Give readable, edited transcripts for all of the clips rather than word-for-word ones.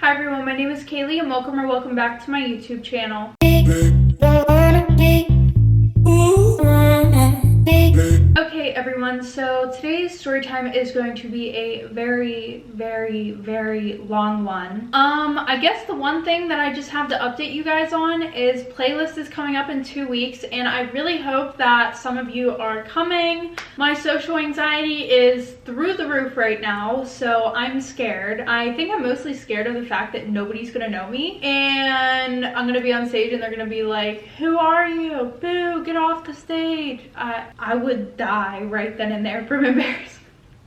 Hi everyone, my name is Kaylee and welcome back to my YouTube channel. Okay everyone, so today's story time is going to be a very long one. I guess the one thing that I just have to update you guys on is playlist is coming up in 2 weeks and I really hope that some of you are coming. My social anxiety is through the roof right now, so I'm scared. I think I'm mostly scared of the fact that nobody's gonna know me and I'm gonna be on stage and they're gonna be like, who are you? Boo, get off the stage. I would die right then and there from embarrassment.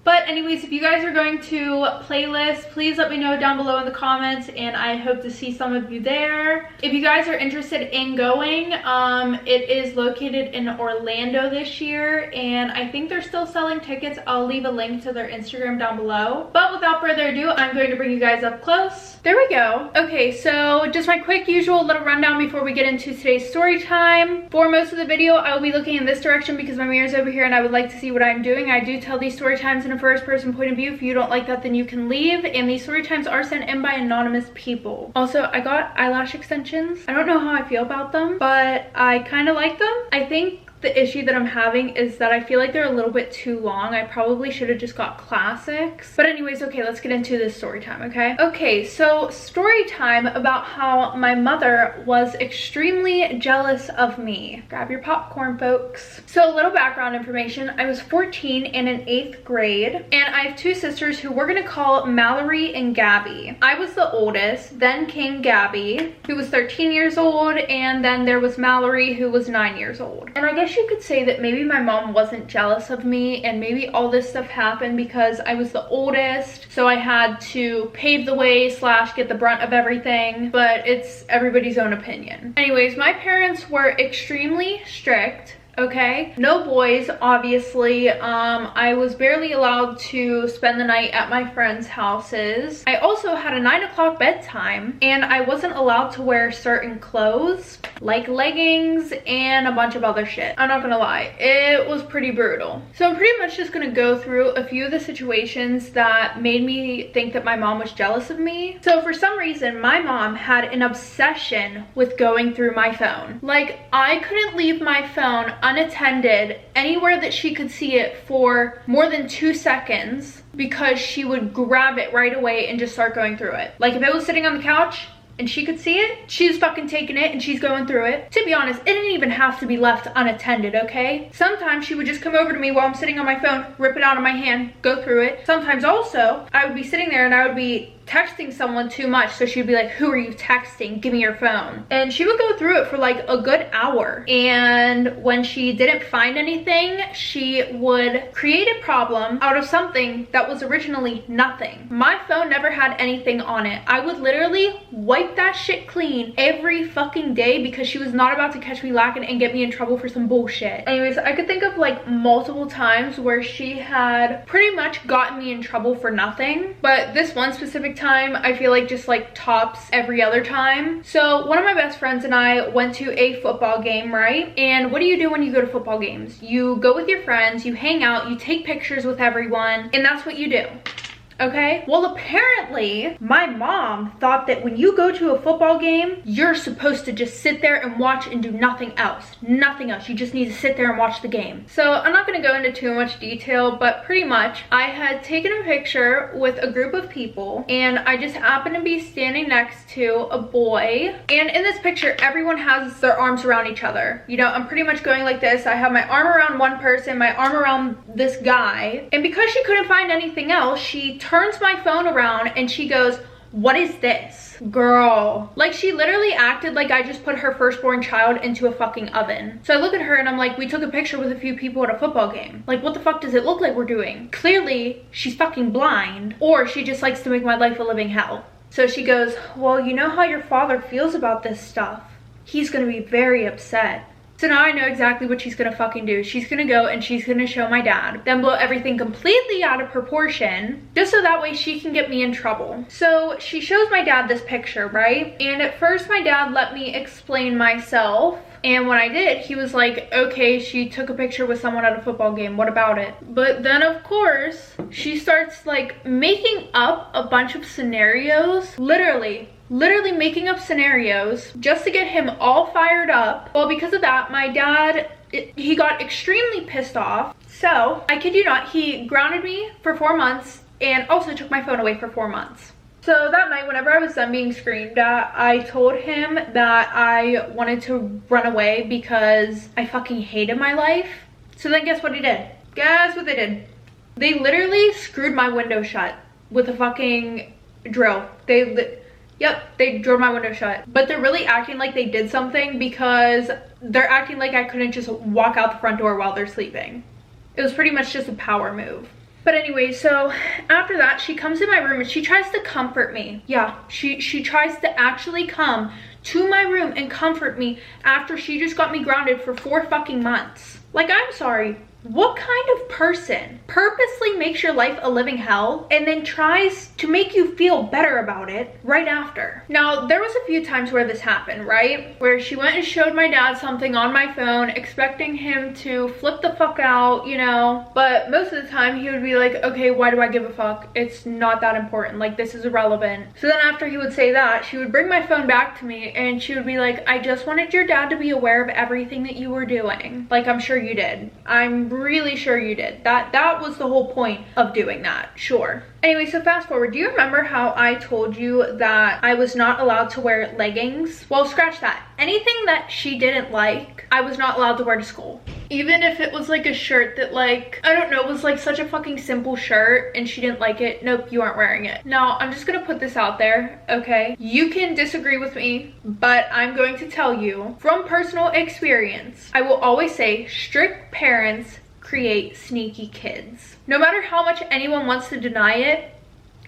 But anyways, if you guys are going to playlist, please let me know down below in the comments and I hope to see some of you there. If you guys are interested in going, it is located in Orlando this year and I think they're still selling tickets. I'll leave a link to their Instagram down below. But without further ado, I'm going to bring you guys up close. There we go. Okay, so just my quick usual little rundown before we get into today's story time. For most of the video, I will be looking in this direction because my mirror's over here and I would like to see what I'm doing. I do tell these story times in a first person point of view. If you don't like that, then you can leave. And these story times are sent in by anonymous people. Also, I got eyelash extensions. I don't know how I feel about them, but I kind of like them. I think the issue that I'm having is that I feel like they're a little bit too long. I probably should have just got classics. But anyways, okay, let's get into this story time, okay? Okay, so story time about how my mother was extremely jealous of me. Grab your popcorn, folks. So a little background information. I was 14 and in 8th grade, and I have two sisters who we're gonna call Mallory and Gabby. I was the oldest, then came Gabby, who was 13 years old, and then there was Mallory, who was 9 years old. And I guess you could say that maybe my mom wasn't jealous of me and maybe all this stuff happened because I was the oldest, so I had to pave the way / get the brunt of everything, but it's everybody's own opinion. Anyways, my parents were extremely strict. Okay, no boys, obviously. I was barely allowed to spend the night at my friends' houses. I also had a 9 o'clock bedtime and I wasn't allowed to wear certain clothes like leggings and a bunch of other shit. I'm not gonna lie, it was pretty brutal. So I'm pretty much just gonna go through a few of the situations that made me think that my mom was jealous of me. So for some reason, my mom had an obsession with going through my phone. Like, I couldn't leave my phone unattended anywhere that she could see it for more than 2 seconds because she would grab it right away and just start going through it. Like if it was sitting on the couch and she could see it, she's fucking taking it and she's going through it. To be honest, it didn't even have to be left unattended, okay? Sometimes she would just come over to me while I'm sitting on my phone, rip it out of my hand, go through it. Sometimes also, I would be sitting there and I would be texting someone too much, so she'd be like, who are you texting? Give me your phone. And she would go through it for like a good hour. And when she didn't find anything, she would create a problem out of something that was originally nothing. My phone never had anything on it. I would literally wipe that shit clean every fucking day because she was not about to catch me lacking and get me in trouble for some bullshit. Anyways, I could think of like multiple times where she had pretty much gotten me in trouble for nothing, but this one specific time I feel like just like tops every other time. So one of my best friends and I went to a football game, right? And what do you do when you go to football games? You go with your friends, you hang out, you take pictures with everyone, and that's what you do. Okay, well apparently my mom thought that when you go to a football game, you're supposed to just sit there and watch and do nothing else. Nothing else. You just need to sit there and watch the game. So I'm not going to go into too much detail, but pretty much I had taken a picture with a group of people and I just happened to be standing next to a boy. And in this picture, everyone has their arms around each other. You know, I'm pretty much going like this. I have my arm around one person, my arm around this guy. And because she couldn't find anything else, she turns my phone around and she goes, what is this? Girl. Like she literally acted like I just put her firstborn child into a fucking oven. So I look at her and I'm like, we took a picture with a few people at a football game. Like what the fuck does it look like we're doing? Clearly she's fucking blind or she just likes to make my life a living hell. So she goes, well, you know how your father feels about this stuff. He's gonna be very upset. So now I know exactly what she's gonna fucking do. She's gonna go and she's gonna show my dad, then blow everything completely out of proportion, just so that way she can get me in trouble. So she shows my dad this picture, right? And at first my dad let me explain myself. And when I did, he was like, okay, she took a picture with someone at a football game, what about it? But then of course, she starts like making up a bunch of scenarios, literally making up scenarios just to get him all fired up. Well, because of that, my dad, he got extremely pissed off. So, I kid you not, he grounded me for 4 months and also took my phone away for 4 months. So that night, whenever I was done being screamed at, I told him that I wanted to run away because I fucking hated my life. So then guess what he did? Guess what they did? They literally screwed my window shut with a fucking drill. Yep, they drilled my window shut. But they're really acting like they did something because they're acting like I couldn't just walk out the front door while they're sleeping. It was pretty much just a power move. But anyway, so after that, she comes in my room and she tries to comfort me. Yeah, she tries to actually come to my room and comfort me after she just got me grounded for 4 fucking months. Like, I'm sorry. What kind of person purposely makes your life a living hell and then tries to make you feel better about it right after? Now, there was a few times where this happened, right? Where she went and showed my dad something on my phone, expecting him to flip the fuck out, you know? But most of the time, he would be like, okay, why do I give a fuck? It's not that important. Like, this is irrelevant. So then after he would say that, she would bring my phone back to me and she would be like, I just wanted your dad to be aware of everything that you were doing. Like, I'm sure you did. I'm really sure you did. That was the whole point of doing that. Sure. Anyway, so fast forward. Do you remember how I told you that I was not allowed to wear leggings? Well, scratch that. Anything that she didn't like, I was not allowed to wear to school. Even if it was like a shirt that, like, I don't know, was like such a fucking simple shirt and she didn't like it, nope, you aren't wearing it. Now, I'm just gonna put this out there, okay? You can disagree with me, but I'm going to tell you from personal experience, I will always say strict parents create sneaky kids. No matter how much anyone wants to deny it,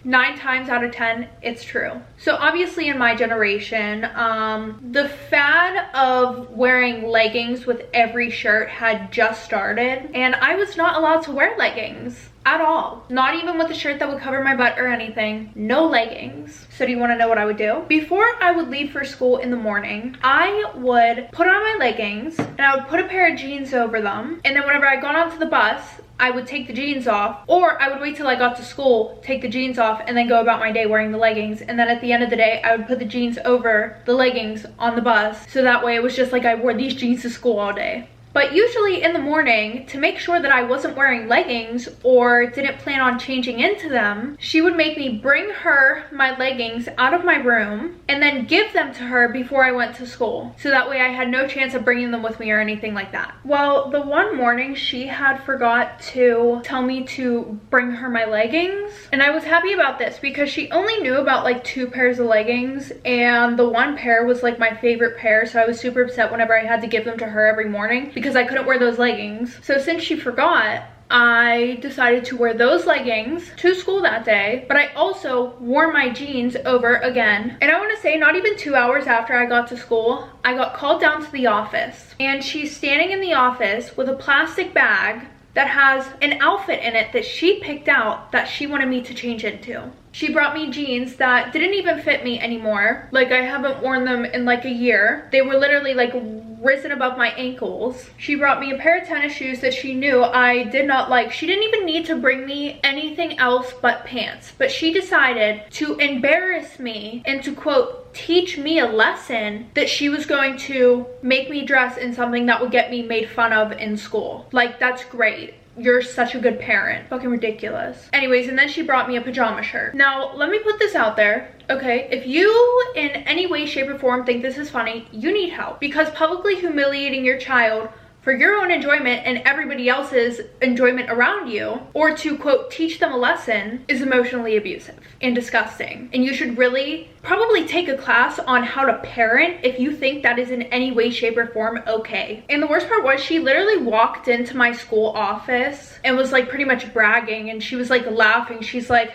9 times out of 10, it's true. So obviously in my generation, the fad of wearing leggings with every shirt had just started, and I was not allowed to wear leggings at all. Not even with a shirt that would cover my butt or anything. No leggings. So do you want to know what I would do? Before I would leave for school in the morning, I would put on my leggings and I would put a pair of jeans over them, and then whenever I got onto the bus, I would take the jeans off, or I would wait till I got to school, take the jeans off, and then go about my day wearing the leggings. And then at the end of the day, I would put the jeans over the leggings on the bus, so that way it was just like I wore these jeans to school all day. But usually in the morning, to make sure that I wasn't wearing leggings or didn't plan on changing into them, she would make me bring her my leggings out of my room and then give them to her before I went to school. So that way I had no chance of bringing them with me or anything like that. Well, the one morning she had forgot to tell me to bring her my leggings. And I was happy about this because she only knew about like 2 pairs of leggings, and the one pair was like my favorite pair. So I was super upset whenever I had to give them to her every morning, because I couldn't wear those leggings. So since she forgot, I decided to wear those leggings to school that day, but I also wore my jeans over again. And I want to say, not even 2 hours after I got to school, I got called down to the office, and she's standing in the office with a plastic bag that has an outfit in it that she picked out that she wanted me to change into. She brought me jeans that didn't even fit me anymore. Like, I haven't worn them in like a year. They were literally like risen above my ankles. She brought me a pair of tennis shoes that she knew I did not like. She didn't even need to bring me anything else but pants, but she decided to embarrass me and to, quote, teach me a lesson that she was going to make me dress in something that would get me made fun of in school. Like, that's great. You're such a good parent. Fucking ridiculous. Anyways, and then she brought me a pajama shirt. Now, let me put this out there, okay? If you in any way, shape, or form think this is funny, you need help. Because publicly humiliating your child for your own enjoyment and everybody else's enjoyment around you, or to, quote, teach them a lesson, is emotionally abusive and disgusting. And you should really probably take a class on how to parent if you think that is in any way, shape, or form okay. And the worst part was, she literally walked into my school office and was like pretty much bragging, and she was like laughing. She's like,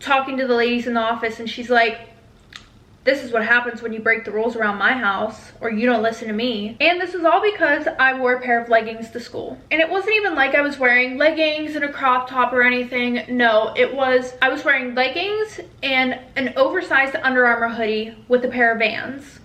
talking to the ladies in the office, and she's like, this is what happens when you break the rules around my house, or you don't listen to me. And this is all because I wore a pair of leggings to school. And it wasn't even like I was wearing leggings and a crop top or anything. No, I was wearing leggings and an oversized Under Armour hoodie with a pair of Vans.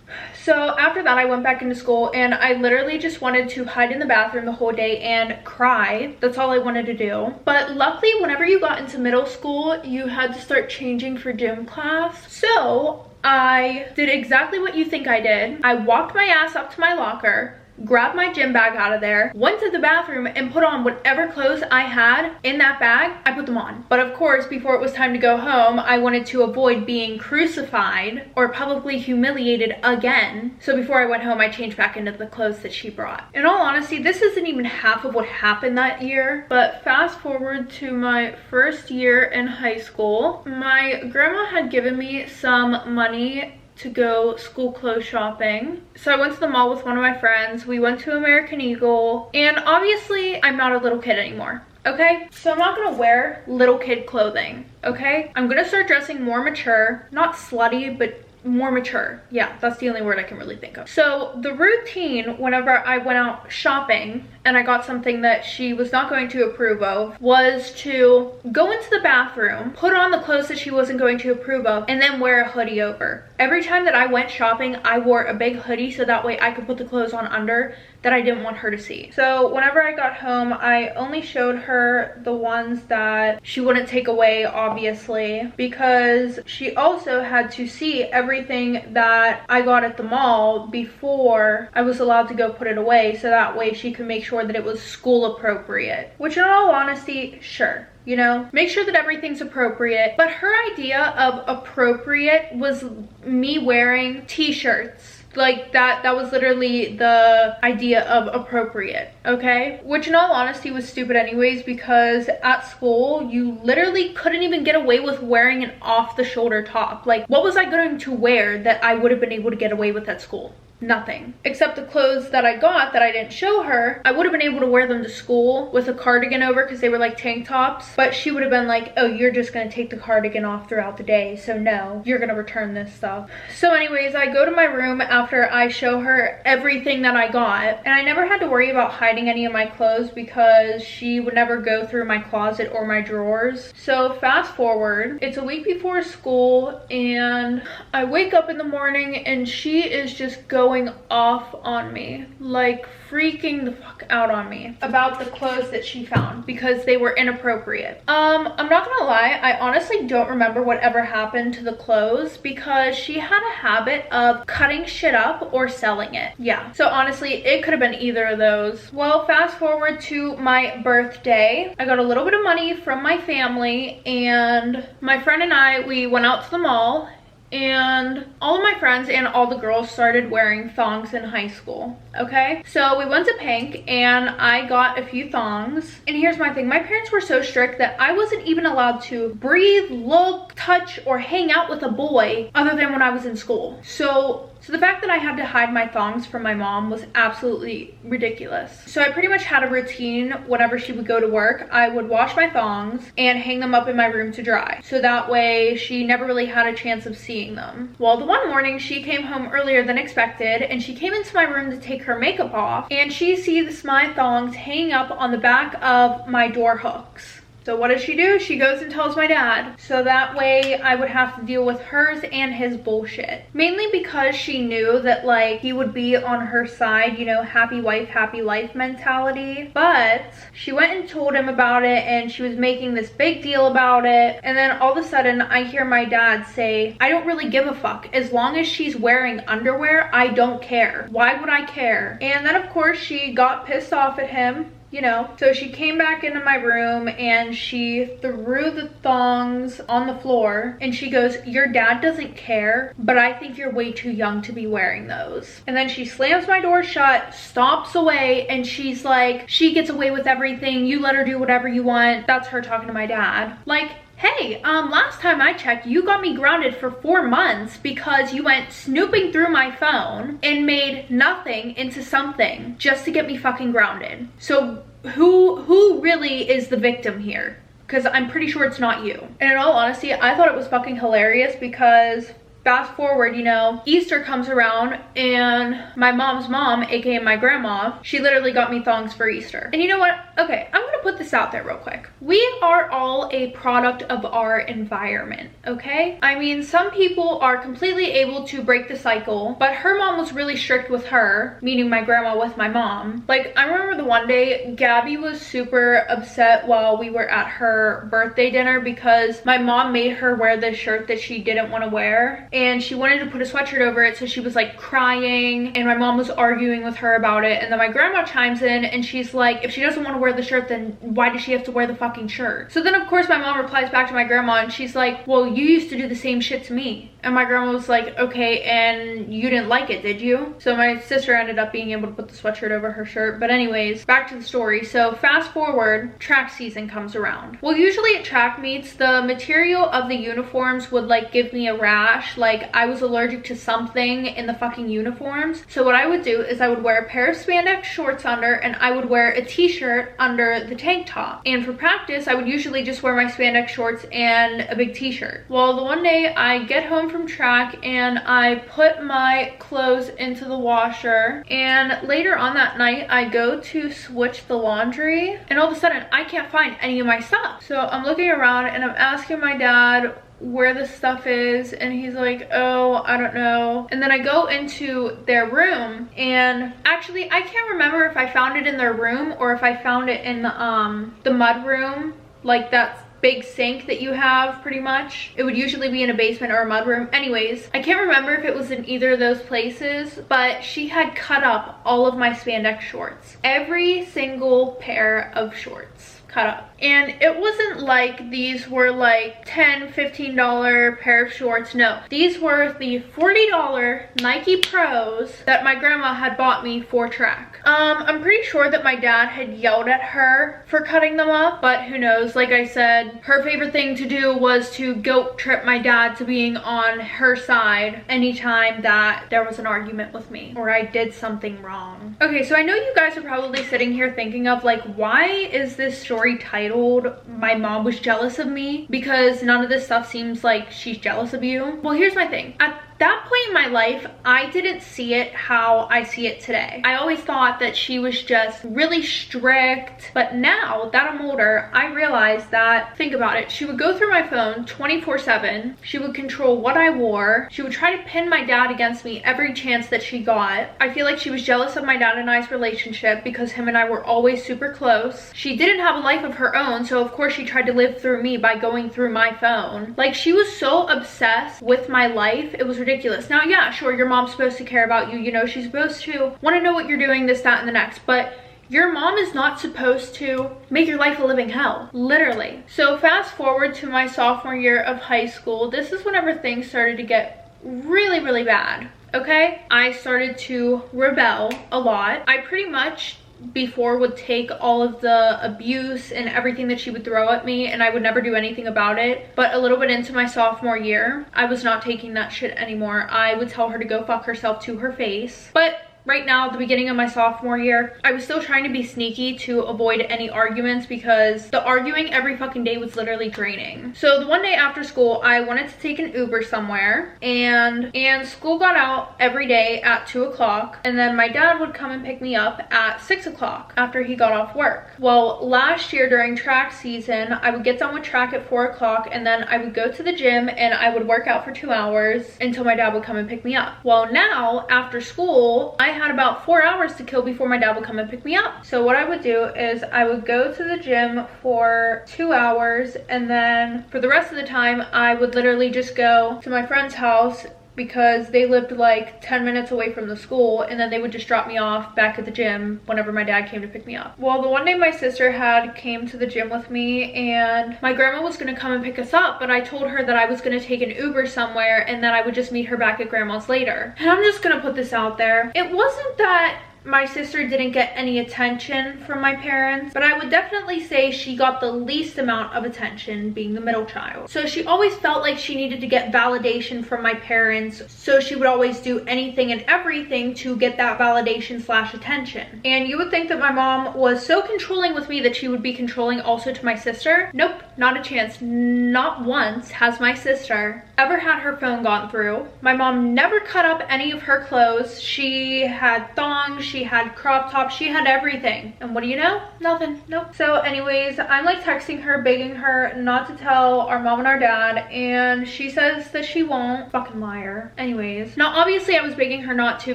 So after that, I went back into school and I literally just wanted to hide in the bathroom the whole day and cry. That's all I wanted to do. But luckily, whenever you got into middle school, you had to start changing for gym class. So I did exactly what you think I did. I walked my ass up to my locker, grabbed my gym bag out of there, went to the bathroom and put on whatever clothes I had in that bag. I put them on. But of course, before it was time to go home, I wanted to avoid being crucified or publicly humiliated again. So before I went home, I changed back into the clothes that she brought. In all honesty, this isn't even half of what happened that year. But fast forward to my first year in high school, my grandma had given me some money to go school clothes shopping. So I went to the mall with one of my friends. We went to American Eagle, and obviously I'm not a little kid anymore. Okay, so I'm not gonna wear little kid clothing. Okay, I'm gonna start dressing more mature, not slutty, but more mature. Yeah, that's the only word I can really think of. So the routine whenever I went out shopping and I got something that she was not going to approve of was to go into the bathroom, put on the clothes that she wasn't going to approve of, and then wear a hoodie over. Every time that I went shopping, I wore a big hoodie so that way I could put the clothes on under that I didn't want her to see. So whenever I got home, I only showed her the ones that she wouldn't take away, obviously, because she also had to see everything that I got at the mall before I was allowed to go put it away, so that way she could make sure that it was school appropriate. Which in all honesty, sure. You know, make sure that everything's appropriate. But her idea of appropriate was me wearing t-shirts. Like that was literally the idea of appropriate, okay? Which in all honesty was stupid anyways, because at school you literally couldn't even get away with wearing an off-the-shoulder top. Like, what was I going to wear that I would have been able to get away with at school? Nothing. Except the clothes that I got that I didn't show her, I would have been able to wear them to school with a cardigan over because they were like tank tops. But she would have been like, oh, you're just gonna take the cardigan off throughout the day, so no, you're gonna return this stuff. So anyways, I go to my room after I show her everything that I got, and I never had to worry about hiding any of my clothes because she would never go through my closet or my drawers. So fast forward, it's a week before school and I wake up in the morning and she is just going off on me, like freaking the fuck out on me about the clothes that she found because they were inappropriate. I'm not gonna lie, I honestly don't remember whatever happened to the clothes because she had a habit of cutting shit up or selling it. Yeah, so honestly it could have been either of those. Well, fast forward to my birthday. I got a little bit of money from my family and my friend and I, we went out to the mall. And all of my friends and all the girls started wearing thongs in high school, okay? So we went to Pink and I got a few thongs. And here's my thing, my parents were so strict that I wasn't even allowed to breathe, look, touch, or hang out with a boy other than when I was in school. So the fact that I had to hide my thongs from my mom was absolutely ridiculous. So I pretty much had a routine whenever she would go to work. I would wash my thongs and hang them up in my room to dry. So that way she never really had a chance of seeing them. Well, the one morning she came home earlier than expected and she came into my room to take her makeup off and she sees my thongs hanging up on the back of my door hooks. So what does she do? She goes and tells my dad. So that way I would have to deal with hers and his bullshit. Mainly because she knew that like he would be on her side, you know, happy wife, happy life mentality. But she went and told him about it and she was making this big deal about it. And then all of a sudden I hear my dad say, I don't really give a fuck. As long as she's wearing underwear, I don't care. Why would I care? And then of course she got pissed off at him. You know, so she came back into my room and she threw the thongs on the floor and she goes, your dad doesn't care, but I think you're way too young to be wearing those. And then she slams my door shut, stomps away, and she's like, she gets away with everything, you let her do whatever you want. That's her talking to my dad. Like, hey, last time I checked, you got me grounded for 4 months because you went snooping through my phone and made nothing into something just to get me fucking grounded. So who really is the victim here? Because I'm pretty sure it's not you. And in all honesty, I thought it was fucking hilarious because fast forward, you know, Easter comes around and my mom's mom, aka my grandma, she literally got me thongs for Easter. And you know what? Okay, I'm gonna put this out there real quick. We are all a product of our environment, okay? I mean, some people are completely able to break the cycle, but her mom was really strict with her, meaning my grandma with my mom. Like, I remember the one day Gabby was super upset while we were at her birthday dinner because my mom made her wear this shirt that she didn't want to wear, and she wanted to put a sweatshirt over it, so she was like crying, and my mom was arguing with her about it. And then my grandma chimes in and she's like, if she doesn't want to wear the shirt, then why does she have to wear the fucking shirt? So then of course my mom replies back to my grandma and she's like, well, you used to do the same shit to me. And my grandma was like, okay, and you didn't like it, did you? So my sister ended up being able to put the sweatshirt over her shirt. But anyways, back to the story. So fast forward, track season comes around. Well, usually at track meets, the material of the uniforms would like give me a rash. Like, I was allergic to something in the fucking uniforms. So what I would do is I would wear a pair of spandex shorts under, and I would wear a t-shirt under the tank top. And for practice, I would usually just wear my spandex shorts and a big t-shirt. Well, the one day I get home from track and I put my clothes into the washer, and later on that night I go to switch the laundry, and all of a sudden I can't find any of my stuff. So I'm looking around and I'm asking my dad where the stuff is, and he's like, oh, I don't know. And then I go into their room, and actually I can't remember if I found it in their room or if I found it in the mud room, like that big sink that you have. Pretty much it would usually be in a basement or a mud room. Anyways, I can't remember if it was in either of those places, but she had cut up all of my spandex shorts, every single pair of shorts cut up. And it wasn't like these were like $10-15 pair of shorts. No, these were the $40 Nike Pros that my grandma had bought me for track. I'm pretty sure that my dad had yelled at her for cutting them up, but who knows? Like I said, her favorite thing to do was to guilt trip my dad to being on her side anytime that there was an argument with me or I did something wrong. Okay, so I know you guys are probably sitting here thinking of like, why is this story titled "My Mom Was Jealous of Me?" Because none of this stuff seems like she's jealous of you. Well, here's my thing. At that point in my life, I didn't see it how I see it today. I always thought that she was just really strict, but now that I'm older, I realize that, think about it, she would go through my phone 24/7. She would control what I wore. She would try to pin my dad against me every chance that she got. I feel like she was jealous of my dad and I's relationship because him and I were always super close. She didn't have a life of her own, so of course she tried to live through me by going through my phone. Like, she was so obsessed with my life, it was ridiculous. Now, yeah, sure, your mom's supposed to care about you, you know, she's supposed to want to know what you're doing, this, that, and the next, but your mom is not supposed to make your life a living hell, literally. So fast forward to my sophomore year of high school. This is whenever things started to get really, really bad, okay? I started to rebel a lot. I pretty much before would take all of the abuse and everything that she would throw at me, and I would never do anything about it. But a little bit into my sophomore year, I was not taking that shit anymore. I would tell her to go fuck herself to her face. But right now, at the beginning of my sophomore year, I was still trying to be sneaky to avoid any arguments because the arguing every fucking day was literally draining. So the one day after school, I wanted to take an Uber somewhere, and school got out every day at 2 o'clock, and then my dad would come and pick me up at 6 o'clock after he got off work. Well, last year during track season, I would get done with track at 4 o'clock, and then I would go to the gym and I would work out for 2 hours until my dad would come and pick me up. Well, now after school, I had about 4 hours to kill before my dad would come and pick me up. So what I would do is I would go to the gym for 2 hours, and then for the rest of the time I would literally just go to my friend's house because they lived like 10 minutes away from the school, and then they would just drop me off back at the gym whenever my dad came to pick me up. Well, the one day my sister came to the gym with me, and my grandma was gonna come and pick us up, but I told her that I was gonna take an Uber somewhere and then I would just meet her back at grandma's later. And I'm just gonna put this out there. It wasn't that my sister didn't get any attention from my parents, but I would definitely say she got the least amount of attention, being the middle child. So she always felt like she needed to get validation from my parents, so she would always do anything and everything to get that validation slash attention. And you would think that my mom was so controlling with me that she would be controlling also to my sister. Nope, not a chance. Not once has my sister ever had her phone gone through. My mom never cut up any of her clothes. She had thongs, she had crop tops, she had everything. And what do you know? Nothing. Nope. So anyways, I'm like texting her, begging her not to tell our mom and our dad, and she says that she won't. Fucking liar. Anyways, now obviously I was begging her not to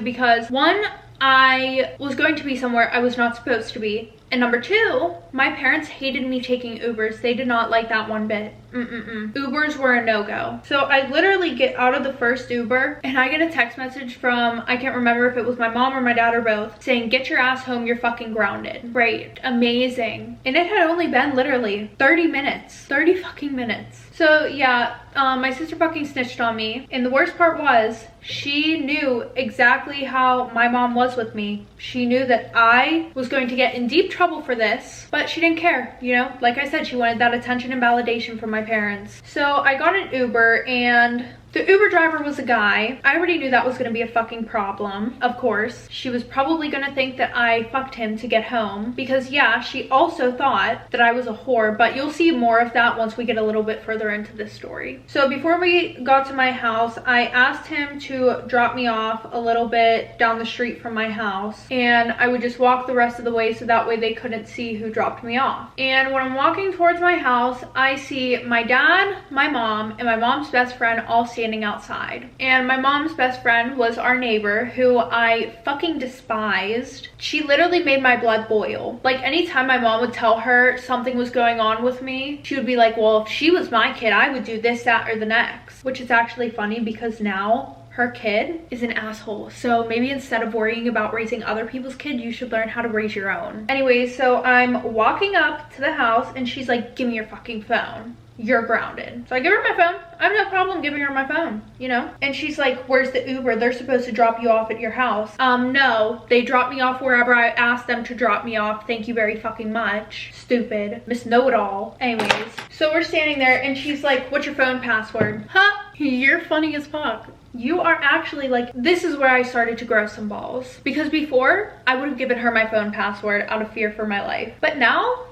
because one, I was going to be somewhere I was not supposed to be. And number two, my parents hated me taking Ubers. They did not like that one bit. Ubers were a no-go. So I literally get out of the first Uber and I get a text message from, I can't remember if it was my mom or my dad or both, saying, get your ass home, you're fucking grounded. Great, amazing. And it had only been literally 30 minutes, 30 fucking minutes. So yeah, my sister fucking snitched on me. And the worst part was, she knew exactly how my mom was with me. She knew that I was going to get in deep trouble for this, but she didn't care, you know? Like I said, she wanted that attention and validation from my parents. So I got an Uber, and the Uber driver was a guy. I already knew that was gonna be a fucking problem, of course. She was probably gonna think that I fucked him to get home because yeah, she also thought that I was a whore, but you'll see more of that once we get a little bit further into this story. So before we got to my house, I asked him to drop me off a little bit down the street from my house, and I would just walk the rest of the way so that way they couldn't see who dropped me off. And when I'm walking towards my house, I see my dad, my mom, and my mom's best friend all standing outside. And my mom's best friend was our neighbor, who I fucking despised. She literally made my blood boil. Like anytime my mom would tell her something was going on with me, she would be like, well, if she was my kid, I would do this, that, or the next. Which is actually funny because now her kid is an asshole. So maybe instead of worrying about raising other people's kid, you should learn how to raise your own. Anyways, so I'm walking up to the house and she's like, give me your fucking phone. You're grounded. So I give her my phone. I have no problem giving her my phone, you know? And she's like, where's the Uber? They're supposed to drop you off at your house. No, they drop me off wherever I asked them to drop me off. Thank you very fucking much. Stupid. Miss Know-It-All. Anyways, so we're standing there and she's like, what's your phone password? Huh? You're funny as fuck. You are actually like, this is where I started to grow some balls. Because before, I would have given her my phone password out of fear for my life. But now,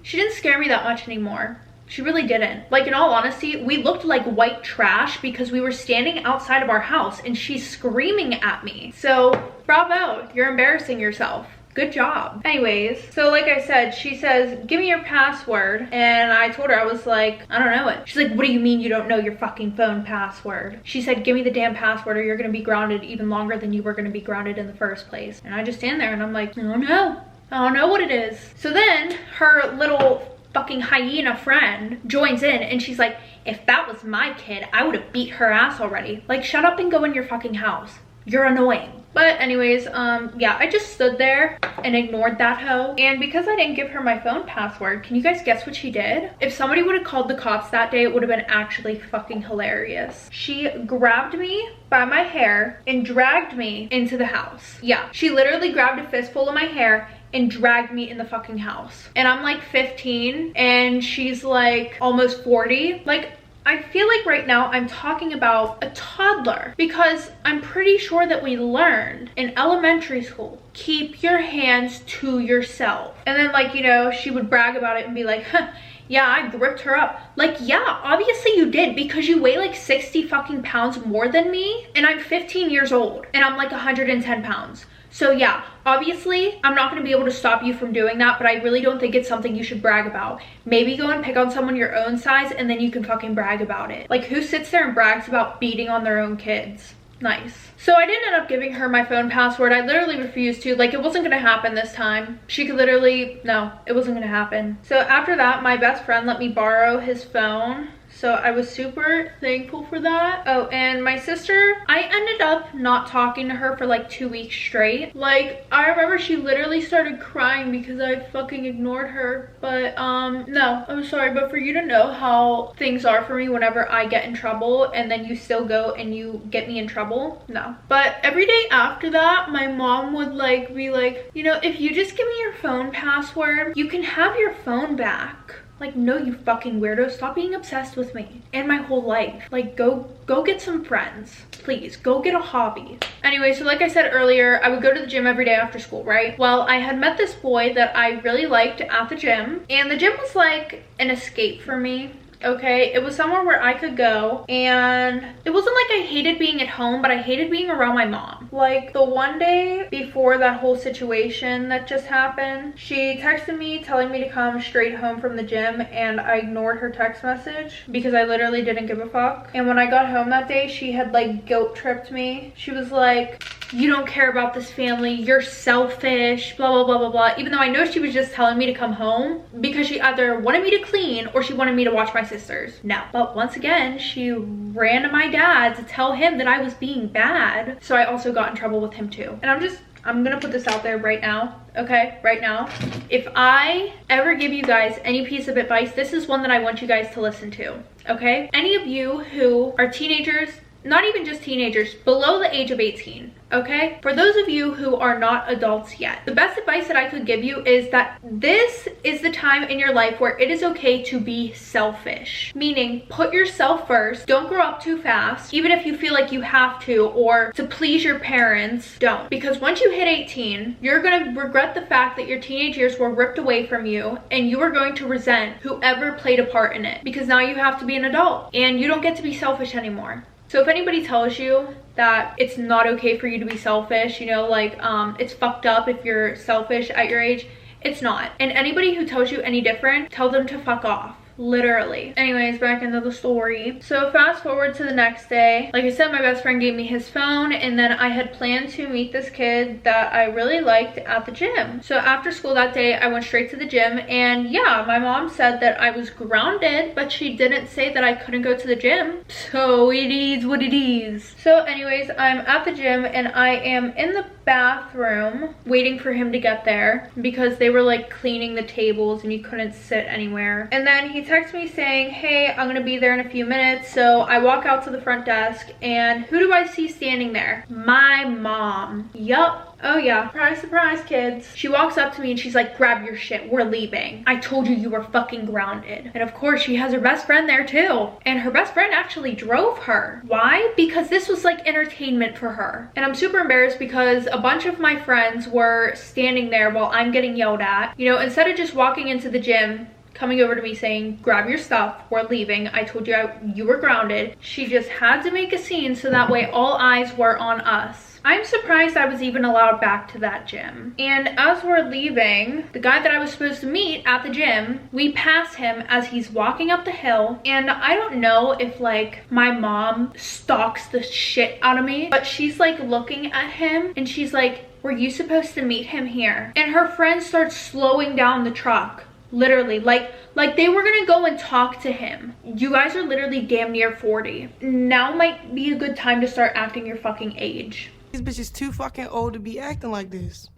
she didn't scare me that much anymore. She really didn't. Like, in all honesty, we looked like white trash because we were standing outside of our house and she's screaming at me. So, bravo, you're embarrassing yourself. Good job. Anyways, so like I said, she says, give me your password. And I told her, I was like, I don't know it. She's like, what do you mean you don't know your fucking phone password? She said, give me the damn password or you're gonna be grounded even longer than you were gonna be grounded in the first place. And I just stand there and I'm like, I don't know. I don't know what it is. So then her little fucking hyena friend joins in and she's like, if that was my kid, I would have beat her ass already. Like, shut up and go in your fucking house. You're annoying. But anyways, yeah, I just stood there and ignored that hoe. And because I didn't give her my phone password, can you guys guess what she did? If somebody would have called the cops that day, it would have been actually fucking hilarious. She grabbed me by my hair and dragged me into the house. Yeah, she literally grabbed a fistful of my hair and dragged me in the fucking house. And I'm like 15 and she's like almost 40. Like, I feel like right now I'm talking about a toddler because I'm pretty sure that we learned in elementary school, keep your hands to yourself. And then, like, you know, she would brag about it and be like, huh, yeah, I gripped her up. Like, yeah, obviously you did because you weigh like 60 fucking pounds more than me and I'm 15 years old and I'm like 110 pounds. So yeah, obviously I'm not going to be able to stop you from doing that, but I really don't think it's something you should brag about. Maybe go and pick on someone your own size and then you can fucking brag about it. Like, who sits there and brags about beating on their own kids? Nice. So I didn't end up giving her my phone password. I literally refused to. Like, it wasn't gonna happen this time. She could literally, no, it wasn't gonna happen. So after that, my best friend let me borrow his phone. So I was super thankful for that. Oh, and my sister, I ended up not talking to her for like 2 weeks straight. Like, I remember she literally started crying because I fucking ignored her. But no, I'm sorry, but for you to know how things are for me whenever I get in trouble and then you still go and you get me in trouble, no. But every day after that, my mom would like be like, you know, if you just give me your phone password, you can have your phone back. Like, no, you fucking weirdo, stop being obsessed with me and my whole life. Like, go get some friends, please. Go get a hobby. Anyway, so like I said earlier, I would go to the gym every day after school, right? Well, I had met this boy that I really liked at the gym, and the gym was like an escape for me. Okay, it was somewhere where I could go, and it wasn't like I hated being at home, but I hated being around my mom. Like, the one day before that whole situation that just happened, she texted me telling me to come straight home from the gym, and I ignored her text message because I literally didn't give a fuck. And when I got home that day, she had like guilt tripped me. She was like, you don't care about this family, you're selfish, blah blah blah blah blah, even though I know she was just telling me to come home because she either wanted me to clean or she wanted me to watch my sisters. No, but once again, she ran to my dad to tell him that I was being bad, so I also got in trouble with him too. And I'm gonna put this out there right now, okay? Right now. If I ever give you guys any piece of advice, this is one that I want you guys to listen to, okay? Any of you who are teenagers, not even just teenagers, below the age of 18, okay? For those of you who are not adults yet, the best advice that I could give you is that this is the time in your life where it is okay to be selfish. Meaning, put yourself first, don't grow up too fast, even if you feel like you have to, or to please your parents, don't. Because once you hit 18, you're gonna regret the fact that your teenage years were ripped away from you, and you are going to resent whoever played a part in it. Because now you have to be an adult, and you don't get to be selfish anymore. So if anybody tells you that it's not okay for you to be selfish, you know, like it's fucked up if you're selfish at your age, it's not. And anybody who tells you any different, tell them to fuck off. Literally. Anyways, back into the story. So fast forward to the next day. Like I said, my best friend gave me his phone, and then I had planned to meet this kid that I really liked at the gym. So after school that day, I went straight to the gym, and yeah, my mom said that I was grounded, but she didn't say that I couldn't go to the gym. So it is what it is. So anyways, I'm at the gym, and I am in the bathroom waiting for him to get there because they were like cleaning the tables and you couldn't sit anywhere. And then he texted me saying, hey, I'm gonna be there in a few minutes. So I walk out to the front desk, and who do I see standing there? My mom. Yup. Oh yeah, surprise, surprise, kids. She walks up to me and she's like, grab your shit, we're leaving. I told you you were fucking grounded. And of course, she has her best friend there too. And her best friend actually drove her. Why? Because this was like entertainment for her. And I'm super embarrassed because a bunch of my friends were standing there while I'm getting yelled at. You know, instead of just walking into the gym, coming over to me saying, grab your stuff, we're leaving, I told you you were grounded, she just had to make a scene so that way all eyes were on us. I'm surprised I was even allowed back to that gym. And as we're leaving, the guy that I was supposed to meet at the gym, we pass him as he's walking up the hill. And I don't know if like my mom stalks the shit out of me, but she's like looking at him and she's like, were you supposed to meet him here? And her friend starts slowing down the truck. Literally, like they were gonna go and talk to him. You guys are literally damn near 40. Now might be a good time to start acting your fucking age. This bitch is too fucking old to be acting like this.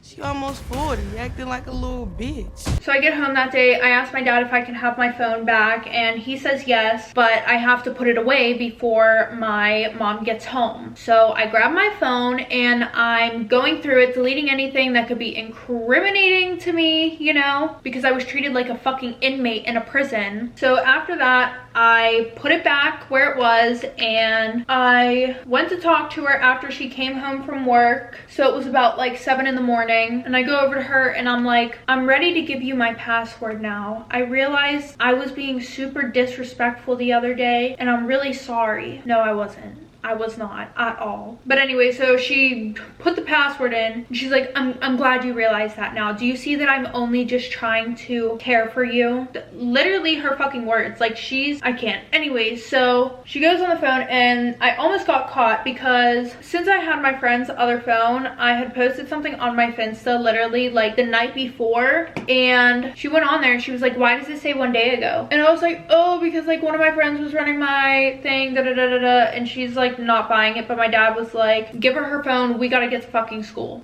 She almost 40, acting like a little bitch. So I get home that day, I ask my dad if I can have my phone back, and he says yes, but I have to put it away before my mom gets home. So I grab my phone and I'm going through it, deleting anything that could be incriminating to me, you know, because I was treated like a fucking inmate in a prison. So after that, I put it back where it was, and I went to talk to her after she came home from work. So it was about like 7 in the morning. And I go over to her and I'm like, I'm ready to give you my password now. I realized I was being super disrespectful the other day and I'm really sorry. No, I wasn't. I was not at all. But anyway, so she put the password in. She's like, I'm glad you realize that now. Do you see that I'm only just trying to care for you? Literally her fucking words. Like I can't. Anyway, so she goes on the phone and I almost got caught because since I had my friend's other phone, I had posted something on my Finsta literally like the night before, and she went on there and she was like, why does it say 1 day ago? And I was like, oh, because like one of my friends was running my thing, da da da da da, and she's like not buying it, but my dad was like, give her phone, we gotta get to fucking school.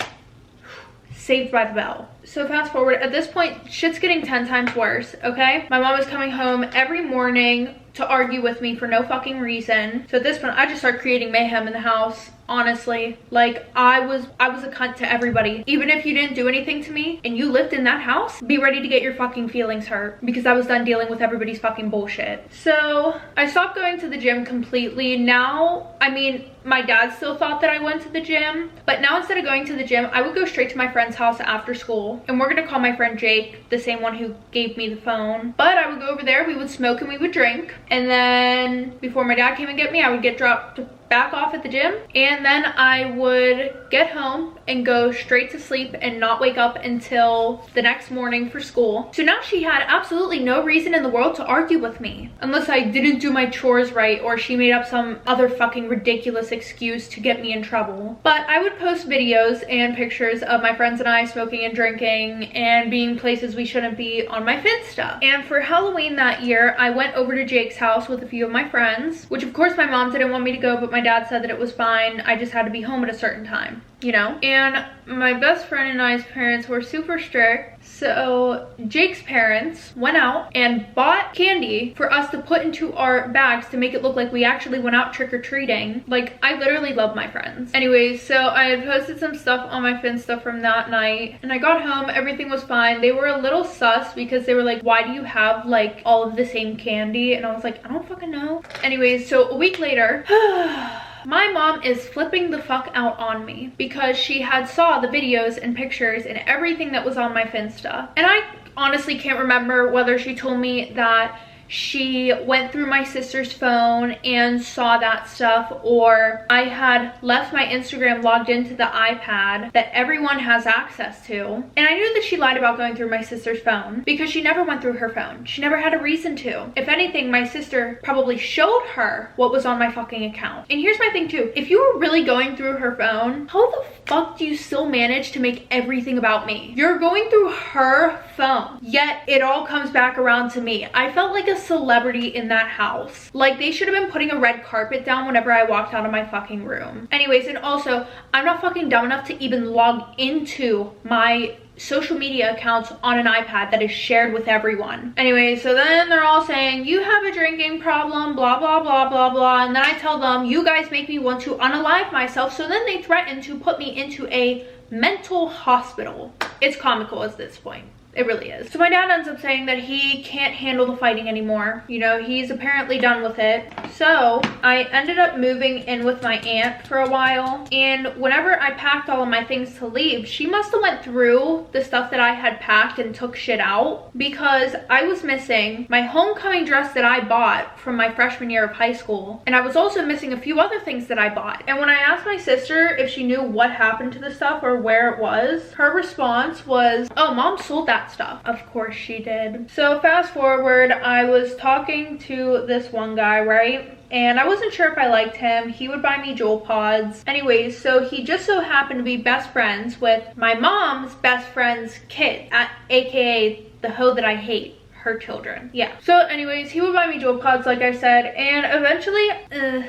Saved by the bell. So fast forward, at this point, shit's getting 10 times worse, okay? My mom is coming home every morning to argue with me for no fucking reason. So at this point, I just start creating mayhem in the house. Honestly, like I was a cunt to everybody. Even if you didn't do anything to me and you lived in that house, be ready to get your fucking feelings hurt, because I was done dealing with everybody's fucking bullshit. So I stopped going to the gym completely. Now, I mean, my dad still thought that I went to the gym, but now instead of going to the gym, I would go straight to my friend's house after school, and we're gonna call my friend Jake, the same one who gave me the phone. But I would go over there, we would smoke and we would drink, and then before my dad came and get me, I would get dropped back off at the gym, and then I would get home and go straight to sleep and not wake up until the next morning for school. So now she had absolutely no reason in the world to argue with me, unless I didn't do my chores right or she made up some other fucking ridiculous excuse to get me in trouble. But I would post videos and pictures of my friends and I smoking and drinking and being places we shouldn't be on my Finsta. And for Halloween that year, I went over to Jake's house with a few of my friends, which of course my mom didn't want me to go, but my dad said that it was fine. I just had to be home at a certain time, you know? And my best friend and I's parents were super strict. So Jake's parents went out and bought candy for us to put into our bags to make it look like we actually went out trick-or-treating. Like, I literally love my friends. Anyways, so I had posted some stuff on my Finsta from that night, and I got home, everything was fine. They were a little sus because they were like, why do you have like all of the same candy? And I was like, I don't fucking know. Anyways, so a week later, my mom is flipping the fuck out on me because she had saw the videos and pictures and everything that was on my Finsta. And I honestly can't remember whether she told me that she went through my sister's phone and saw that stuff, or I had left my Instagram logged into the iPad that everyone has access to. And I knew that she lied about going through my sister's phone because she never went through her phone. She never had a reason to. If anything, my sister probably showed her what was on my fucking account. And here's my thing too. If you were really going through her phone, how the fuck do you still manage to make everything about me? You're going through her phone, yet it all comes back around to me. I felt like a celebrity in that house. Like, they should have been putting a red carpet down whenever I walked out of my fucking room. Anyways, and also, I'm not fucking dumb enough to even log into my social media accounts on an iPad that is shared with everyone. Anyway, so then they're all saying, you have a drinking problem, blah, blah, blah, blah, blah. And then I tell them, you guys make me want to unalive myself. So then they threaten to put me into a mental hospital. It's comical at this point. It really is. So my dad ends up saying that he can't handle the fighting anymore. You know, he's apparently done with it. So I ended up moving in with my aunt for a while. And whenever I packed all of my things to leave, she must have went through the stuff that I had packed and took shit out, because I was missing my homecoming dress that I bought from my freshman year of high school. And I was also missing a few other things that I bought. And when I asked my sister if she knew what happened to the stuff or where it was, her response was, oh, mom sold that stuff. Of course she did. So fast forward, I was talking to this one guy, right? And I wasn't sure if I liked him. He would buy me Jewel Pods. Anyways, so he just so happened to be best friends with my mom's best friend's kid, aka the hoe that I hate. Her children. Yeah. So anyways, he would buy me Jewel Pods, like I said, and eventually,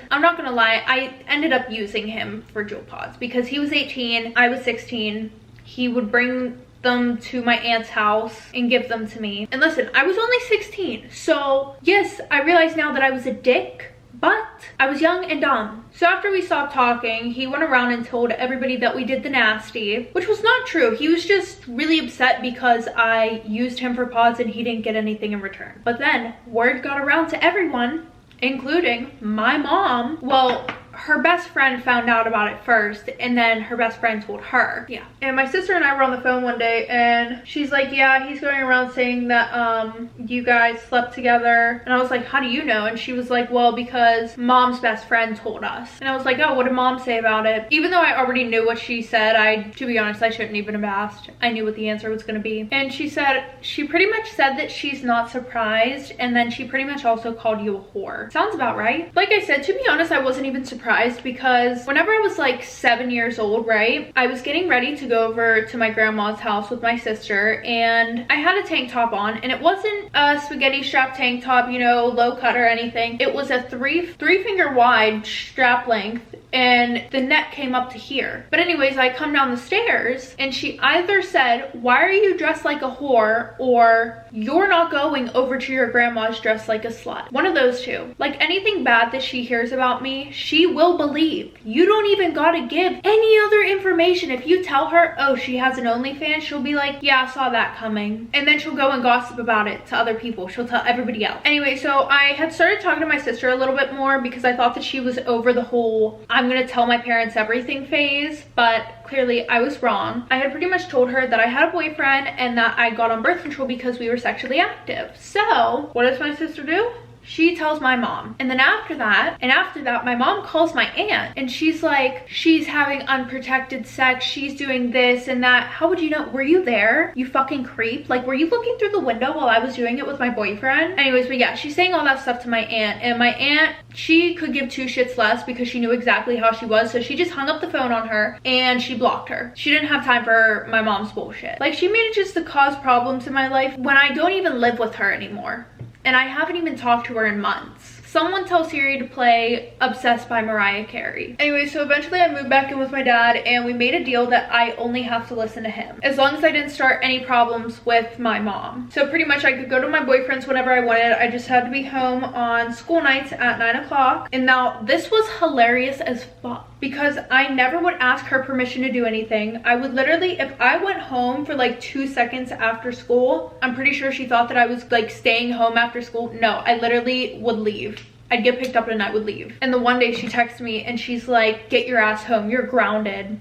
I'm not gonna lie, I ended up using him for Jewel Pods because he was 18, I was 16. He would bring them to my aunt's house and give them to me. And listen, I was only 16, so yes, I realize now that I was a dick, but I was young and dumb. So after we stopped talking, he went around and told everybody that we did the nasty, which was not true. He was just really upset because I used him for pods and he didn't get anything in return. But then word got around to everyone, including my mom. Well, her best friend found out about it first, and then her best friend told her. Yeah. And my sister and I were on the phone one day, and she's like, yeah, he's going around saying that you guys slept together. And I was like, how do you know? And she was like, well, because mom's best friend told us. And I was like, oh, what did mom say about it? Even though I already knew what she said, to be honest, I shouldn't even have asked. I knew what the answer was going to be. And she pretty much said that she's not surprised, and then she pretty much also called you a whore. Sounds about right. Like I said, to be honest, I wasn't even surprised, because whenever I was like 7 years old, right, I was getting ready to go over to my grandma's house with my sister, and I had a tank top on, and it wasn't a spaghetti strap tank top, you know, low cut or anything. It was a three finger wide strap length, and the neck came up to here. But anyways, I come down the stairs, and she either said, why are you dressed like a whore, or you're not going over to your grandma's dressed like a slut. One of those two. Like, anything bad that she hears about me, she will believe. You don't even gotta give any other information. If you tell her, oh, she has an OnlyFans, she'll be like, yeah, I saw that coming. And then she'll go and gossip about it to other people. She'll tell everybody else. Anyway, so I had started talking to my sister a little bit more, because I thought that she was over the whole I'm gonna tell my parents everything phase, but clearly I was wrong. I had pretty much told her that I had a boyfriend and that I got on birth control because we were sexually active. So what does my sister do? She tells my mom. And then after that, my mom calls my aunt, and she's like, she's having unprotected sex, she's doing this and that. How would you know? Were you there, you fucking creep? Like, were you looking through the window while I was doing it with my boyfriend? Anyways, but yeah, she's saying all that stuff to my aunt, and my aunt, she could give two shits less, because she knew exactly how she was. So she just hung up the phone on her and she blocked her. She didn't have time for my mom's bullshit. Like, she manages to cause problems in my life when I don't even live with her anymore. And I haven't even talked to her in months. Someone tell Siri to play Obsessed by Mariah Carey. Anyway, so eventually I moved back in with my dad, and we made a deal that I only have to listen to him, as long as I didn't start any problems with my mom. So pretty much I could go to my boyfriend's whenever I wanted. I just had to be home on school nights at 9 o'clock. And now this was hilarious as fuck, because I never would ask her permission to do anything. I would literally, if I went home for like 2 seconds after school, I'm pretty sure she thought that I was like staying home after school. No, I literally would leave. I'd get picked up and I would leave. And the one day she texted me and she's like, get your ass home, you're grounded.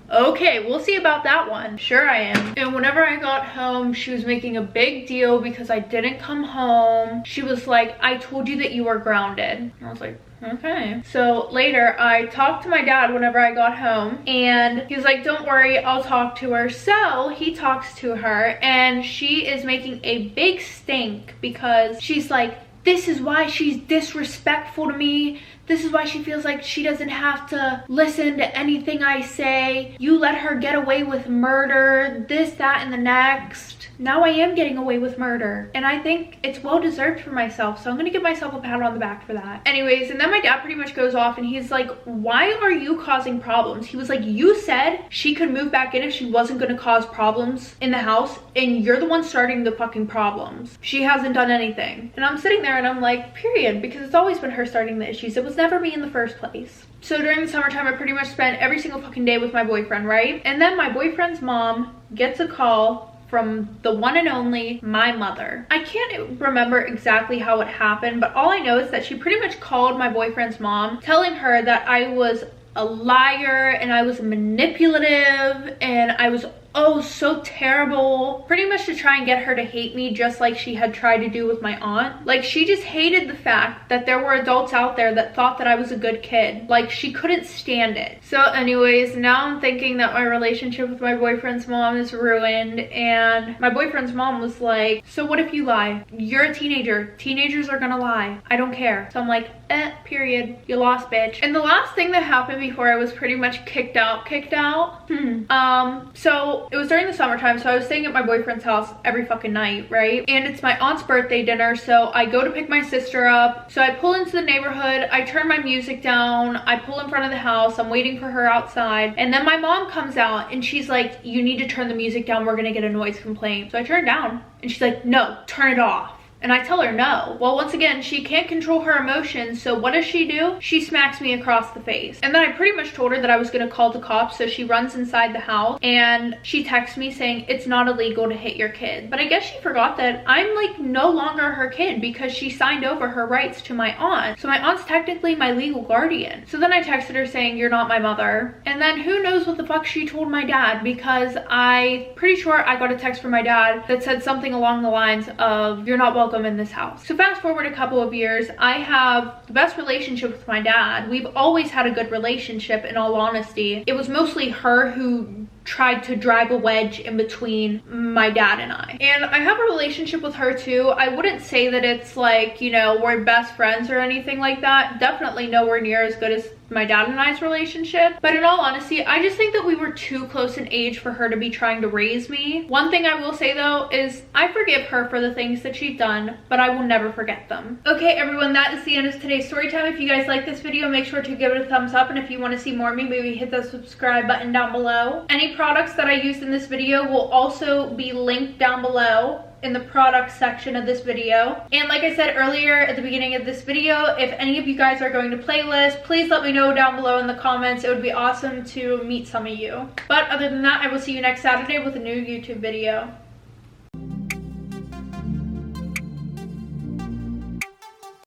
Okay, we'll see about that one. Sure I am. And whenever I got home, she was making a big deal because I didn't come home. She was like, I told you that you were grounded. And I was like, okay. So later I talked to my dad whenever I got home, and he was like, don't worry, I'll talk to her. So he talks to her, and she is making a big stink because she's like, this is why she's disrespectful to me. This is why she feels like she doesn't have to listen to anything I say. You let her get away with murder, this, that, and the next. Now I am getting away with murder, and I think it's well deserved for myself, so I'm gonna give myself a pat on the back for that. Anyways, and then my dad pretty much goes off and he's like, why are you causing problems? He was like, you said she could move back in if she wasn't gonna cause problems in the house, and you're the one starting the fucking problems. She hasn't done anything. And I'm sitting there and I'm like, period, because it's always been her starting the issues. It was never me in the first place. So during the summertime, I pretty much spent every single fucking day with my boyfriend, right? And then my boyfriend's mom gets a call from the one and only my mother. I can't remember exactly how it happened, but all I know is that she pretty much called my boyfriend's mom, telling her that I was a liar and I was manipulative and I was so terrible, pretty much to try and get her to hate me, just like she had tried to do with my aunt. Like, she just hated the fact that there were adults out there that thought that I was a good kid. Like, she couldn't stand it. So anyways, now I'm thinking that my relationship with my boyfriend's mom is ruined, and my boyfriend's mom was like, so what if you lie? You're a teenager. Teenagers are gonna lie. I don't care. So I'm like, period. You lost, bitch. And the last thing that happened before I was pretty much kicked out. So it was during the summertime, so I was staying at my boyfriend's house every fucking night, right? And it's my aunt's birthday dinner, so I go to pick my sister up. So I pull into the neighborhood, I turn my music down, I pull in front of the house, I'm waiting for her outside, and then my mom comes out and she's like, you need to turn the music down, we're gonna get a noise complaint. So I turn it down and she's like, no, turn it off. And I tell her no. Well, once again, she can't control her emotions, so what does she do? She smacks me across the face. And then I pretty much told her that I was gonna call the cops, so she runs inside the house and she texts me saying it's not illegal to hit your kid. But I guess she forgot that I'm like no longer her kid because she signed over her rights to my aunt. So my aunt's technically my legal guardian. So then I texted her saying you're not my mother. And then who knows what the fuck she told my dad, because I'm pretty sure I got a text from my dad that said something along the lines of you're not welcome in this house. So fast forward a couple of years, I have the best relationship with my dad. We've always had a good relationship, in all honesty. It was mostly her who tried to drive a wedge in between my dad and I. And I have a relationship with her too. I wouldn't say that it's like, you know, we're best friends or anything like that. Definitely nowhere near as good as my dad and I's relationship. But in all honesty, I just think that we were too close in age for her to be trying to raise me. One thing I will say though is I forgive her for the things that she's done, but I will never forget them. Okay everyone, that is the end of today's story time. If you guys like this video, make sure to give it a thumbs up, and if you want to see more of me, maybe hit the subscribe button down below. Any products that I used in this video will also be linked down below in the product section of this video. And like I said earlier at the beginning of this video, if any of you guys are going to playlist, please let me know down below in the comments. It would be awesome to meet some of you. But other than that, I will see you next Saturday with a new YouTube video.